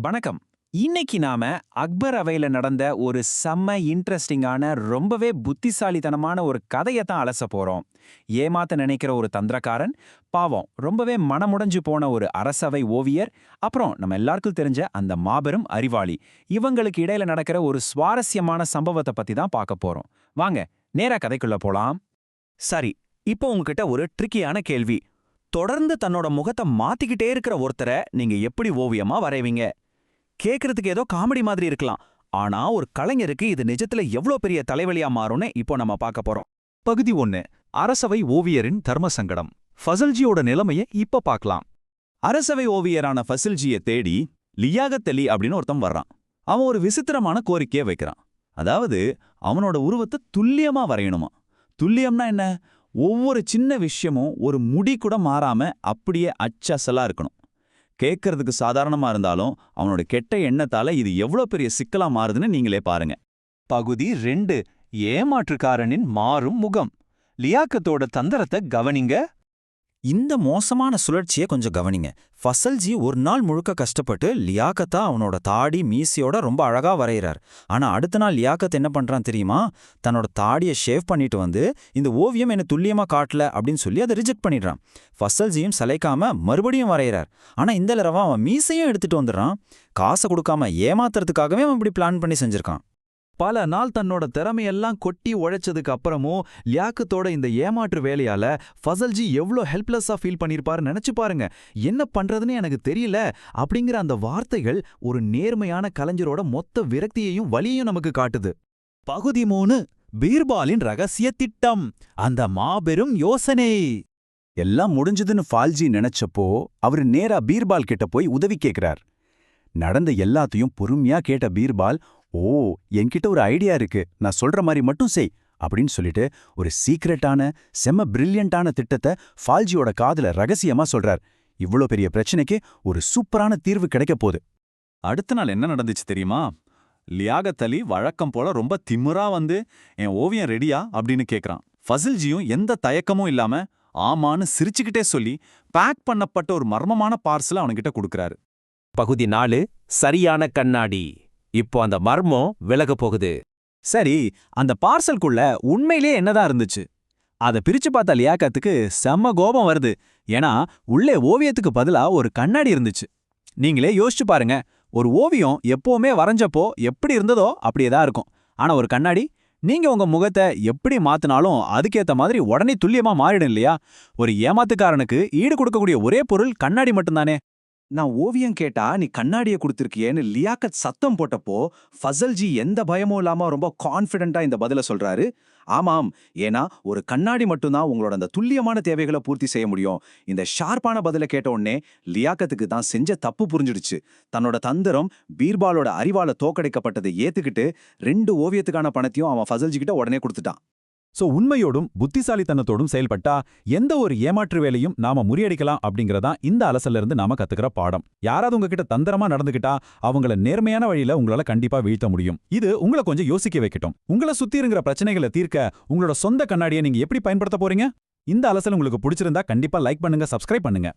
வணக்கம். இன்னைக்கு நாம அக்பர் அவையில நடந்த ஒரு செம்ம இன்ட்ரெஸ்டிங்கான ரொம்பவே புத்திசாலித்தனமான ஒரு கதையை தான் அலச போறோம். ஏமாத்த நினைக்கிற ஒரு தந்திரக்காரன், பாவம் ரொம்பவே மனமுடைஞ்சு போன ஒரு அரசவை ஓவியர், அப்புறம் நம்ம எல்லாருக்கும் தெரிஞ்ச அந்த மாபெரும் அறிவாளி. இவங்களுக்கு இடையில நடக்கிற ஒரு சுவாரஸ்யமான சம்பவத்தை பத்தி தான் பார்க்க போறோம். வாங்க நேரா கதைக்குள்ள போலாம். சரி, இப்போ உங்ககிட்ட ஒரு ட்ரிக்கியான கேள்வி. தொடர்ந்து தன்னோட முகத்தை மாத்திக்கிட்டே இருக்கிற ஒருத்தரை நீங்க எப்படி ஓவியமா வரைவீங்க? கேக்குறதுக்கு ஏதோ காமெடி மாதிரி இருக்கலாம், ஆனா ஒரு கலைஞருக்கு இது நிஜத்துல எவ்ளோ பெரிய தலைவலியா மாறும்னு இப்போ நம்ம பார்க்க போறோம். பகுதி 1. அரசவை ஓவியரின் தர்ம சங்கடம். ஃபசல்ஜியோட நிலைமைய இப்ப பார்க்கலாம். அரசவை ஓவியரான ஃபசில்ஜியை தேடி லியாகத் அலி அப்படின்னு ஒருத்தன் வர்றான். அவன் ஒரு விசித்திரமான கோரிக்கையை வைக்கிறான். அதாவது அவனோட உருவத்தை துல்லியமா வரையணுமா. துல்லியம்னா என்ன? ஒவ்வொரு சின்ன விஷயமும் ஒரு முடி கூட மாறாம அப்படியே அச்சசலா இருக்கணும். கேட்கறதுக்கு சாதாரணமா இருந்தாலும் அவனோட கெட்ட எண்ணத்தால இது எவ்வளோ பெரிய சிக்கலா மாறுதுன்னு நீங்களே பாருங்க. பகுதி 2. ஏமாற்றுக்காரனின் மாறும் முகம். லியாக்கத்தோட தந்திரத்தை கவனிங்க. இந்த மோசமான சுழற்சியை கொஞ்சம் கவனிங்க. ஃபசல்ஜி ஒரு நாள் முழுக்க கஷ்டப்பட்டு லியாக்கத்தா அவனோட தாடி மீசையோட ரொம்ப அழகா வரைகிறார். ஆனா அடுத்த நாள் லியாக்கத் என்ன பண்றான் தெரியுமா? தன்னோட தாடியை ஷேவ் பண்ணிட்டு வந்து இந்த ஓவியம் என்ன துல்லியமா காட்டல அப்படின்னு சொல்லி அதை ரிஜெக்ட் பண்ணிடுறான். ஃபசல்ஜியும் சளைக்காம மறுபடியும் வரைகிறார். ஆனா இந்த தடவை அவன் மீசையும் எடுத்துட்டு வந்துடுறான். காசை கொடுக்காம ஏமாத்துறதுக்காகவே அவன் இப்படி பிளான் பண்ணி செஞ்சிருக்கான். பல நாள் தன்னோட திறமையெல்லாம் கொட்டி உழைச்சதுக்கு அப்புறமும் லியாக்கத்தோட இந்த ஏமாற்று வேலையால ஃபசல்ஜி எவ்வளோ ஹெல்ப்லெஸ்ஸா ஃபீல் பண்ணிருப்பாரு நினைச்சு பாருங்க. என்ன பண்றதுன்னு எனக்கு தெரியல அப்படிங்கிற அந்த வார்த்தைகள் ஒரு நேர்மையான கலைஞரோட மொத்த விரக்தியையும் வலியையும் நமக்கு காட்டுது. பகுதி 3. பீர்பாலின் ரகசிய திட்டம், அந்த மாபெரும் யோசனை. எல்லாம் முடிஞ்சதுன்னு ஃபால்ஜி நினைச்சப்போ அவரு நேரா பீர்பால் கிட்ட போய் உதவி கேட்கிறார். நடந்த எல்லாத்தையும் பொறுமையா கேட்ட பீர்பால், ஓ, என்கிட்ட ஒரு ஐடியா இருக்கு, நான் சொல்ற மாதிரி மட்டும் செய் அப்படின்னு சொல்லிட்டு ஒரு சீக்ரெட்டான செம்ம பிரில்லியண்டான திட்டத்தை ஃபால்ஜியோட காதுல ரகசியமா சொல்றார். இவ்ளோ பெரிய பிரச்சனைக்கு ஒரு சூப்பரான தீர்வு கிடைக்க போகுது. அடுத்த நாள் என்ன நடந்துச்சு தெரியுமா? லியாகத் அலி வழக்கம் போல ரொம்ப திமிரா வந்து, என் ஓவியம் ரெடியா அப்படின்னு கேக்குறான். ஃபசில்ஜியும் எந்த தயக்கமும் இல்லாம ஆமான்னு சிரிச்சுக்கிட்டே சொல்லி பேக் பண்ணப்பட்ட ஒரு மர்மமான பார்சலை அவன்கிட்ட கொடுக்கறாரு. பகுதி 4. சரியான கண்ணாடி. இப்போ அந்த மர்மம் விலக போகுது. சரி, அந்த பார்சல்குள்ள உண்மையிலே என்னதான் இருந்துச்சு? அதை பிரிச்சு பார்த்த லியாக்கத்துக்கு செம்ம கோபம் வருது. ஏன்னா உள்ளே ஓவியத்துக்கு பதிலா ஒரு கண்ணாடி இருந்துச்சு. நீங்களே யோசிச்சு பாருங்க, ஒரு ஓவியம் எப்பவுமே வரைஞ்சப்போ எப்படி இருந்ததோ அப்படியே தான் இருக்கும். ஆனா ஒரு கண்ணாடி, நீங்க உங்க முகத்தை எப்படி மாத்தினாலும் அதுக்கேத்த மாதிரி உடனே துல்லியமா மாறிடும் இல்லையா? ஒரு ஏமாத்துக்காரனுக்கு ஈடு கொடுக்கக்கூடிய ஒரே பொருள் கண்ணாடி மட்டும்தானே. நான் ஓவியம் கேட்டா நீ கண்ணாடியை கொடுத்திருக்கியேன்னு லியாக்கத் சத்தம் போட்டப்போ ஃபசல்ஜி எந்த பயமும் இல்லாம ரொம்ப கான்ஃபிடென்ட்டா இந்த பதில சொல்றாரு. ஆமாம், ஏன்னா ஒரு கண்ணாடி மட்டும்தான் உங்களோட அந்த துல்லியமான தேவைகளை பூர்த்தி செய்ய முடியும். இந்த ஷார்ப்பான பதில கேட்ட உடனே லியாக்கத்துக்கு தான் செஞ்ச தப்பு புரிஞ்சிடுச்சு. தன்னோட தந்திரம் பீர்பாலோட அறிவால தோக்கடைக்கப்பட்டதை ஏத்துக்கிட்டு 2 ஓவியத்துக்கான பணத்தையும் அவன் ஃபசல்ஜி கிட்ட உடனே கொடுத்துட்டான். சோ உண்மையோடும் புத்திசாலித்தனத்தோடும் செயல்பட்டா எந்த ஒரு ஏமாற்று வேலையும் நாம முறியடிக்கலாம் அப்படிங்கறதா இந்த அலசல்ல இருந்து நாம கத்துக்கிற பாடம். யாராவது உங்ககிட்ட தந்திரமா நடந்துகிட்டா அவங்கள நேர்மையான வழியில உங்களால கண்டிப்பா வீழ்த்த முடியும். இது உங்களை கொஞ்சம் யோசிக்க வைக்கட்டும். உங்களை சுத்தி இருக்கிற பிரச்சனைகளை தீர்க்க உங்களோட சொந்த கண்ணாடியை நீங்க எப்படி பயன்படுத்த போறீங்க? இந்த அலசல் உங்களுக்கு பிடிச்சிருந்தா கண்டிப்பா லைக் பண்ணுங்க, சப்ஸ்கிரைப் பண்ணுங்க.